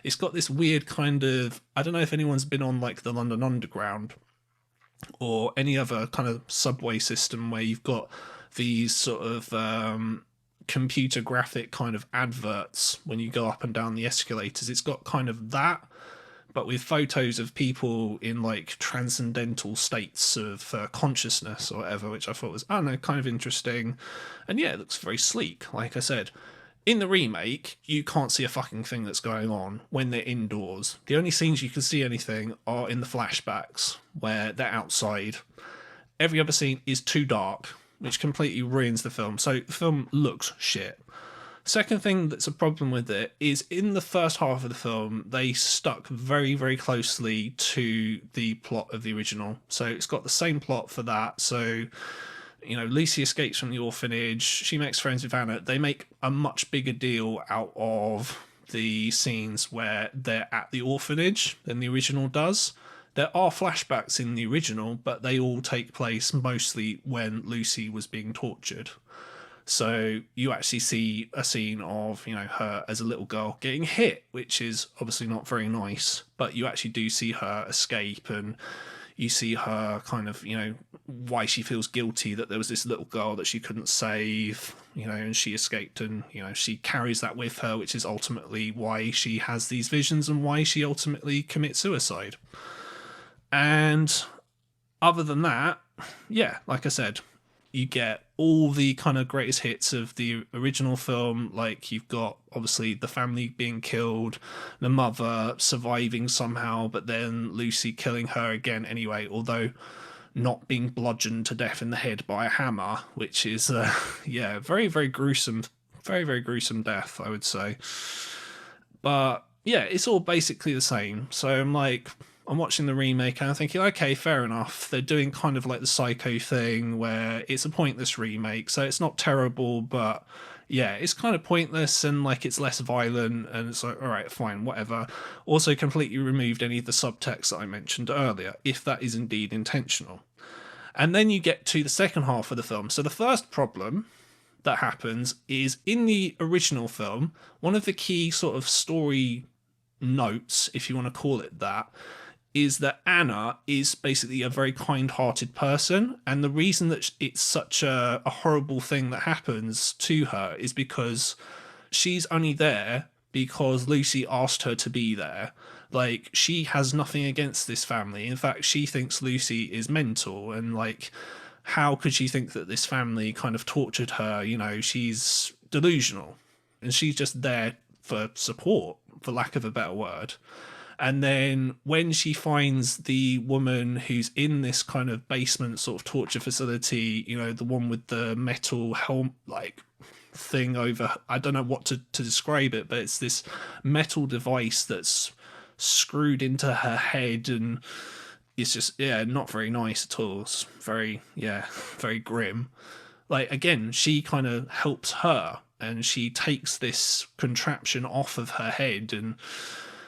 It's got this weird kind of, I don't know if anyone's been on like the London Underground or any other kind of subway system where you've got these sort of computer graphic kind of adverts when you go up and down the escalators. It's got kind of that, but with photos of people in like transcendental states of consciousness or whatever, which I thought was, I don't know, kind of interesting. And yeah, it looks very sleek. Like I said, in the remake, you can't see a fucking thing that's going on when they're indoors. The only scenes you can see anything are in the flashbacks where they're outside. Every other scene is too dark, which completely ruins the film. So the film looks shit. Second thing that's a problem with it is in the first half of the film, they stuck very, very closely to the plot of the original. So it's got the same plot for that. So, Lucy escapes from the orphanage. She makes friends with Anna. They make a much bigger deal out of the scenes where they're at the orphanage than the original does. There are flashbacks in the original, but they all take place mostly when Lucy was being tortured. So you actually see a scene of, her as a little girl getting hit, which is obviously not very nice, but you actually do see her escape and you see her kind of, why she feels guilty that there was this little girl that she couldn't save, and she escaped and, she carries that with her, which is ultimately why she has these visions and why she ultimately commits suicide. And other than that, yeah, like I said, you get all the kind of greatest hits of the original film. Like you've got obviously the family being killed, the mother surviving somehow, but then Lucy killing her again anyway, although not being bludgeoned to death in the head by a hammer, which is, very, very gruesome, very, very gruesome death, I would say. But yeah, it's all basically the same. So I'm watching the remake and I'm thinking, okay, fair enough. They're doing kind of like the Psycho thing where it's a pointless remake. So it's not terrible, but yeah, it's kind of pointless and like it's less violent and it's like, all right, fine, whatever. Also completely removed any of the subtext that I mentioned earlier, if that is indeed intentional. And then you get to the second half of the film. So the first problem that happens is in the original film, one of the key sort of story notes, if you want to call it that, is that Anna is basically a very kind-hearted person, and the reason that it's such a horrible thing that happens to her is because she's only there because Lucy asked her to be there. Like, she has nothing against this family. In fact, she thinks Lucy is mental, and like, how could she think that this family kind of tortured her? You know, she's delusional, and she's just there for support, for lack of a better word. And then when she finds the woman who's in this kind of basement sort of torture facility, you know, the one with the metal helmet, like, thing over, I don't know what to describe it, but it's this metal device that's screwed into her head, and it's just, yeah, not very nice at all. It's very, yeah, very grim. Like, again, she kind of helps her, and she takes this contraption off of her head and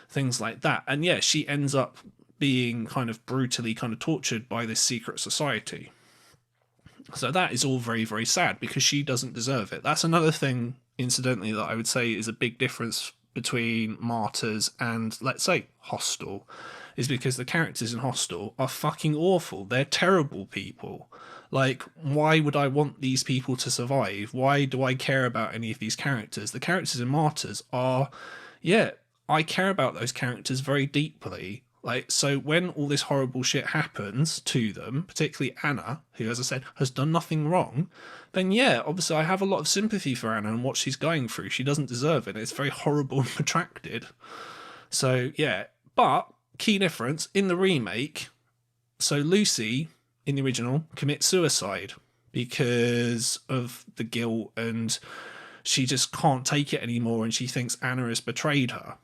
things like that. And yeah, she ends up being kind of brutally kind of tortured by this secret society. So that is all very, very sad, because she doesn't deserve it. That's another thing, incidentally, that I would say is a big difference between Martyrs and, let's say, Hostel, is because the characters in Hostel are fucking awful. They're terrible people. Like, why would I want these people to survive? Why do I care about any of these characters? The characters in Martyrs are, yeah, I care about those characters very deeply. Like, so when all this horrible shit happens to them, particularly Anna, who, as I said, has done nothing wrong, then yeah, obviously I have a lot of sympathy for Anna and what she's going through. She doesn't deserve it. It's very horrible and protracted. So yeah, but key difference in the remake. So Lucy in the original commits suicide because of the guilt, and she just can't take it anymore, and she thinks Anna has betrayed her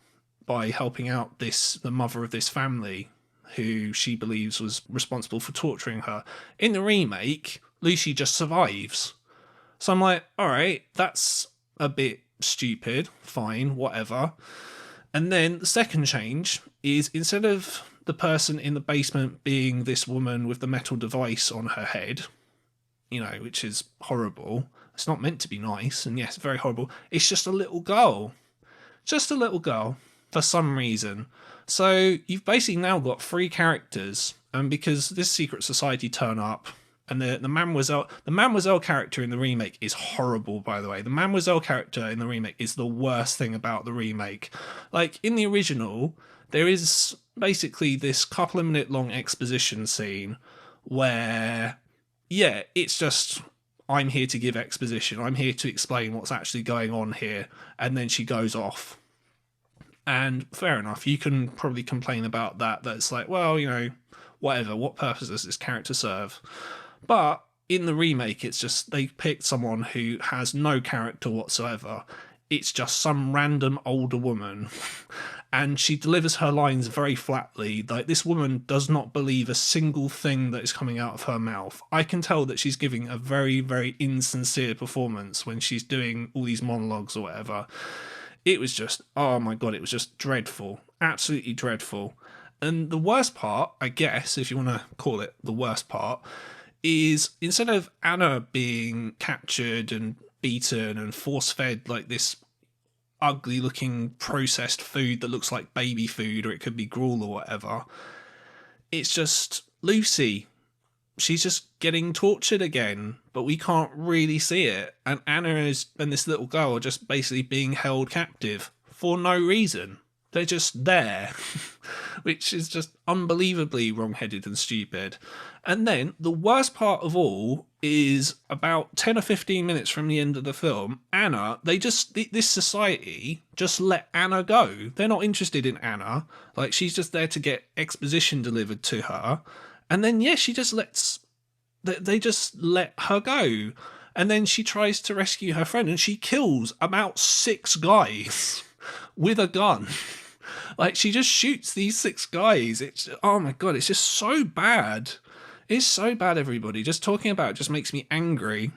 by helping out the mother of this family who she believes was responsible for torturing her. In the remake, Lucy just survives. So I'm like, all right, that's a bit stupid, fine, whatever. And then the second change is, instead of the person in the basement being this woman with the metal device on her head, you know, which is horrible, it's not meant to be nice, and yes, very horrible, it's just a little girl. Just a little girl. For some reason. So you've basically now got three characters, and because this secret society turn up, and the Mademoiselle character in the remake is horrible, by the way. The Mademoiselle character in the remake is the worst thing about the remake. Like, in the original, there is basically this couple of minute long exposition scene where, yeah, it's just, I'm here to give exposition, I'm here to explain what's actually going on here, and then she goes off. And fair enough, you can probably complain about that. That's like, well, you know, whatever, what purpose does this character serve? But in the remake, it's just, they picked someone who has no character whatsoever. It's just some random older woman. And she delivers her lines very flatly. Like, this woman does not believe a single thing that is coming out of her mouth. I can tell that she's giving a very, very insincere performance when she's doing all these monologues or whatever. It was just, oh my God, it was just dreadful. Absolutely dreadful. And the worst part, I guess, if you want to call it the worst part, is instead of Anna being captured and beaten and force-fed like this ugly looking processed food that looks like baby food, or it could be gruel or whatever, it's just Lucy. She's just getting tortured again, but we can't really see it. And Anna and this little girl are just basically being held captive for no reason. They're just there, which is just unbelievably wrong-headed and stupid. And then the worst part of all is about 10 or 15 minutes from the end of the film, Anna, this society just let Anna go. They're not interested in Anna. Like, she's just there to get exposition delivered to her. And then, yeah, they just let her go. And then she tries to rescue her friend, and she kills about 6 guys with a gun. Like, she just shoots these 6 guys. It's, oh my God, it's just so bad. It's so bad, everybody. Just talking about it just makes me angry.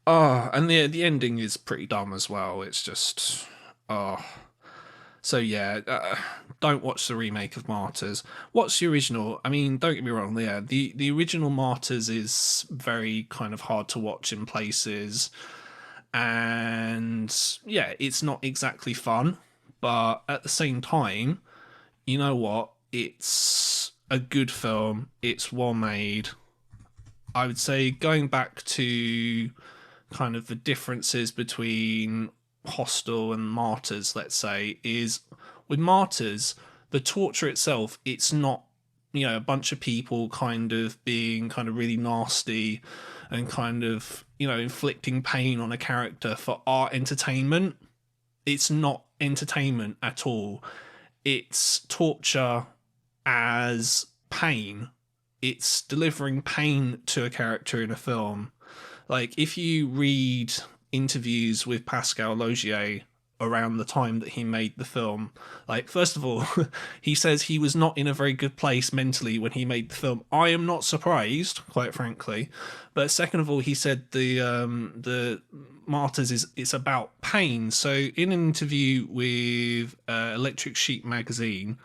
Oh, and the ending is pretty dumb as well. It's just, oh. So yeah, don't watch the remake of Martyrs. Watch the original. I mean, don't get me wrong, yeah, the original Martyrs is very kind of hard to watch in places. And yeah, it's not exactly fun. But at the same time, you know what? It's a good film. It's well made. I would say going back to kind of the differences between Hostel and Martyrs, let's say, is with Martyrs, the torture itself, it's not, a bunch of people kind of being kind of really nasty and kind of, inflicting pain on a character for art entertainment. It's not entertainment at all. It's torture as pain. It's delivering pain to a character in a film. Like, if you read interviews with Pascal Laugier around the time that he made the film, like, first of all, he says he was not in a very good place mentally when he made the film. I am not surprised, quite frankly. But second of all, he said the Martyrs it's about pain. So in an interview with Electric Sheep magazine,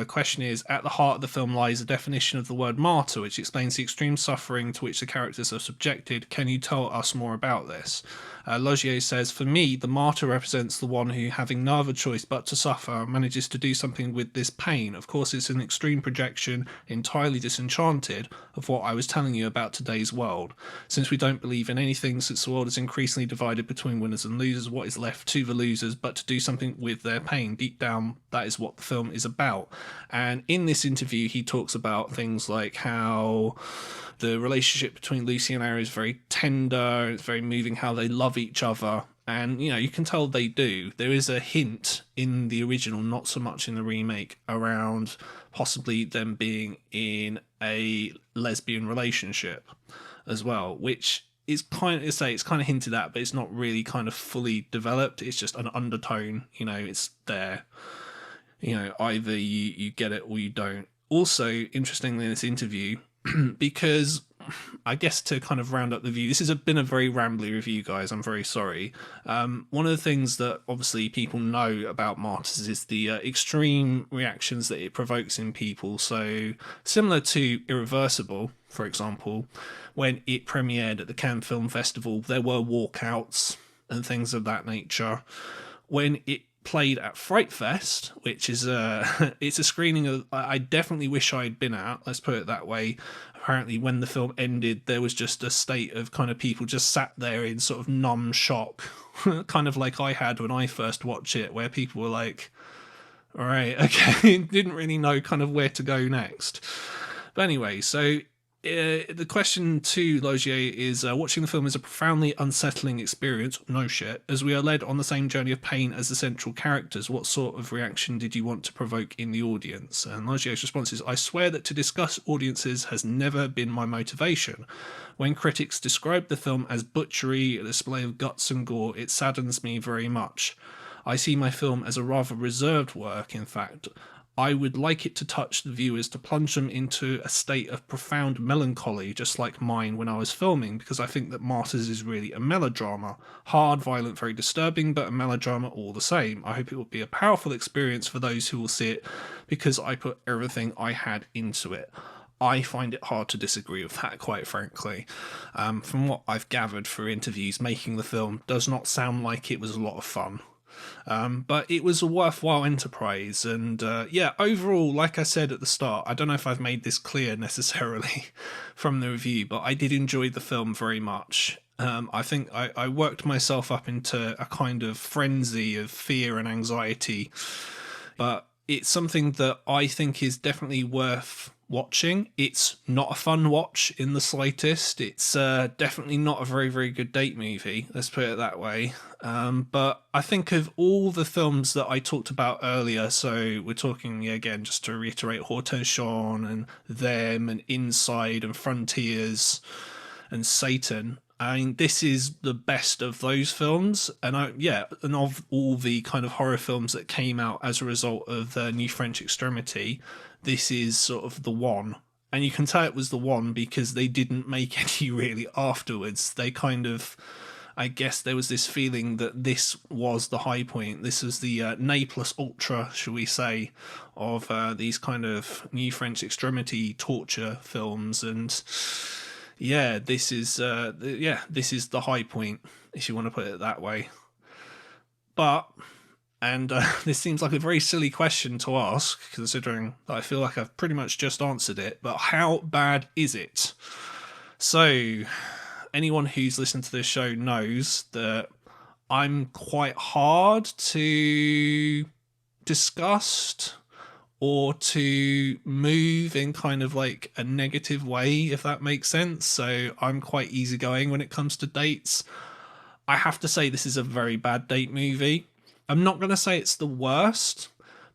question is, at the heart of the film lies a definition of the word martyr, which explains the extreme suffering to which the characters are subjected. Can you tell us more about this? Laugier says, for me, the martyr represents the one who, having no other choice but to suffer, manages to do something with this pain. Of course, it's an extreme projection, entirely disenchanted, of what I was telling you about today's world. Since we don't believe in anything, since the world is increasingly divided between winners and losers, what is left to the losers but to do something with their pain? Deep down, that is what the film is about. And in this interview, he talks about things like how the relationship between Lucy and Arrow is very tender, it's very moving, how they love each other. And, you can tell they do. There is a hint in the original, not so much in the remake, around possibly them being in a lesbian relationship as well, which is kind of, it's kind of hinted at, but it's not really kind of fully developed. It's just an undertone, it's there. Either you get it or you don't. Also, interestingly, in this interview, because I guess to kind of round up the review, this has been a very rambly review, guys. I'm very sorry. One of the things that obviously people know about Martyrs is the extreme reactions that it provokes in people. So similar to Irreversible, for example, when it premiered at the Cannes Film Festival, there were walkouts and things of that nature. When it played at Fright Fest, which is it's a screening of I definitely wish I'd been at, let's put it that way. Apparently when the film ended, there was just a state of kind of people just sat there in sort of numb shock, kind of like I had when I first watched it, where people were like, all right, okay, didn't really know kind of where to go next. But anyway, so the question to Laugier is, watching the film is a profoundly unsettling experience. No shit. As we are led on the same journey of pain as the central characters, what sort of reaction did you want to provoke in the audience? And Laugier's response is, I swear that to discuss audiences has never been my motivation. When critics describe the film as butchery, a display of guts and gore, it saddens me very much. I see my film as a rather reserved work, in fact. I would like it to touch the viewers, to plunge them into a state of profound melancholy, just like mine when I was filming, because I think that Martyrs is really a melodrama. Hard, violent, very disturbing, but a melodrama all the same. I hope it will be a powerful experience for those who will see it, because I put everything I had into it. I find it hard to disagree with that, quite frankly. From what I've gathered through interviews, making the film does not sound like it was a lot of fun. But it was a worthwhile enterprise, and overall, like I said at the start, I don't know if I've made this clear necessarily from the review, but I did enjoy the film very much. I think I worked myself up into a kind of frenzy of fear and anxiety, but it's something that I think is definitely worth watching. It's not a fun watch in the slightest. It's definitely not a very, very good date movie, let's put it that way. But I think of all the films that I talked about earlier, so we're talking, again, just to reiterate, Hortension and Them and Inside and Frontiers and Satan. I mean, this is the best of those films, and of all the kind of horror films that came out as a result of the New French Extremity, this is sort of the one. And you can tell it was the one because they didn't make any really afterwards. They kind of, I guess there was this feeling that this was the high point. This was the ne plus ultra, shall we say, of these kind of New French Extremity torture films, and this is the high point, if you want to put it that way. But, and this seems like a very silly question to ask, considering that I feel like I've pretty much just answered it, but how bad is it? So, anyone who's listened to this show knows that I'm quite hard to disgust or to move in kind of like a negative way, if that makes sense. So I'm quite easygoing when it comes to dates. I have to say this is a very bad date movie. I'm not going to say it's the worst,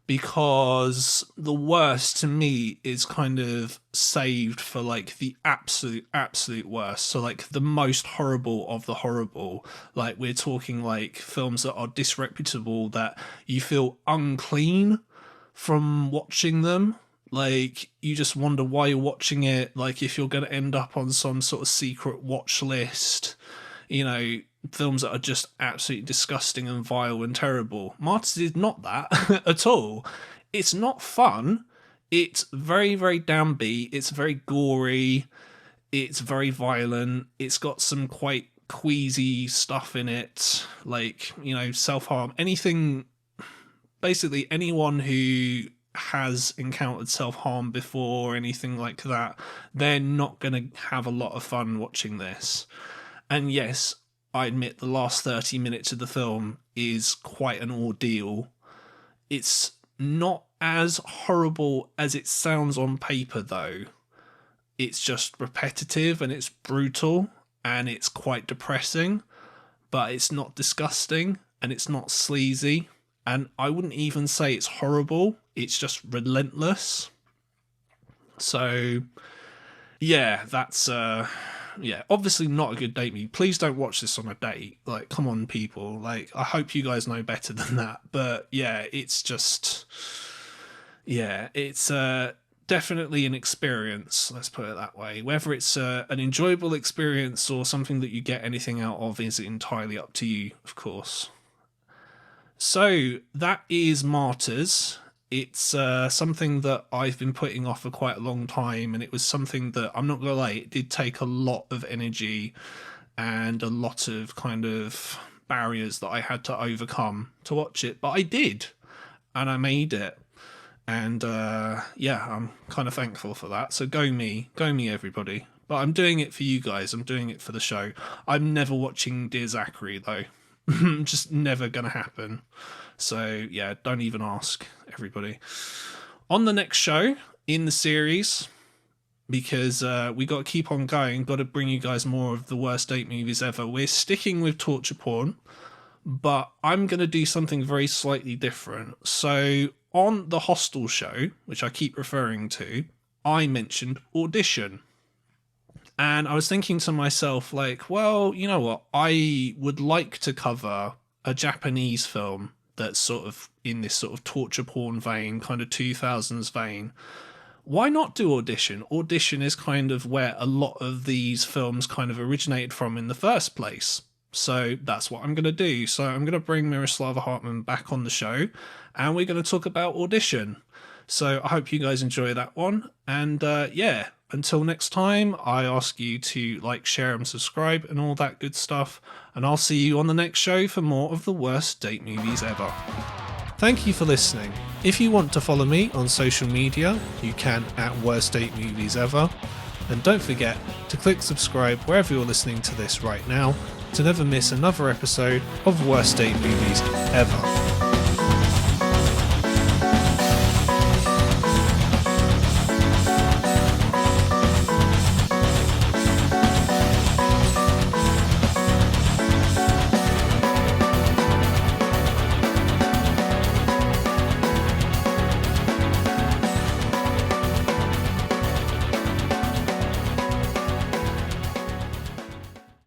because the worst to me is kind of saved for like the absolute worst. So like the most horrible of the horrible. Like we're talking like films that are disreputable, that you feel unclean from watching them. Like you just wonder why you're watching it. Like if you're going to end up on some sort of secret watch list, you know, films that are just absolutely disgusting and vile and terrible. Martyrs is not that at all. It's not fun. It's very, very downbeat. It's very gory. It's very violent. It's got some quite queasy stuff in it, like, you know, self-harm. Anything, basically anyone who has encountered self-harm before or anything like that, they're not going to have a lot of fun watching this. And yes, I admit the last 30 minutes of the film is quite an ordeal. It's not as horrible as it sounds on paper, though. It's just repetitive and it's brutal and it's quite depressing, but it's not disgusting and it's not sleazy. And I wouldn't even say it's horrible. It's just relentless. So, yeah, that's obviously not a good date movie. Please don't watch this on a date. Like, come on, people. Like, I hope you guys know better than that. But yeah, it's just, yeah, it's definitely an experience. Let's put it that way. Whether it's an enjoyable experience or something that you get anything out of is entirely up to you, of course. So that is Martyrs. It's something that I've been putting off for quite a long time, and it was something that, I'm not gonna lie, it did take a lot of energy and a lot of kind of barriers that I had to overcome to watch it, but I did, and I made it, and yeah, I'm kind of thankful for that. So go me everybody. But I'm doing it for you guys. I'm doing it for the show. I'm never watching Dear Zachary though. Just never gonna happen. So yeah, don't even ask, everybody. On the next show in the series, because we got to keep on going, got to bring you guys more of the worst date movies ever. We're sticking with torture porn, but I'm going to do something very slightly different. So on the Hostel show, which I keep referring to, I mentioned Audition. And I was thinking to myself, like, well, you know what? I would like to cover a Japanese film that's sort of in this sort of torture porn vein, kind of 2000s vein. Why not do Audition? Audition is kind of where a lot of these films kind of originated from in the first place. So that's what I'm going to do. So I'm going to bring Miroslava Hartman back on the show, and we're going to talk about Audition. So I hope you guys enjoy that one. And yeah, until next time, I ask you to like, share, and subscribe, and all that good stuff. And I'll see you on the next show for more of the worst date movies ever. Thank you for listening. If you want to follow me on social media, you can at Worst Date Movies Ever. And don't forget to click subscribe wherever you're listening to this right now to never miss another episode of Worst Date Movies Ever.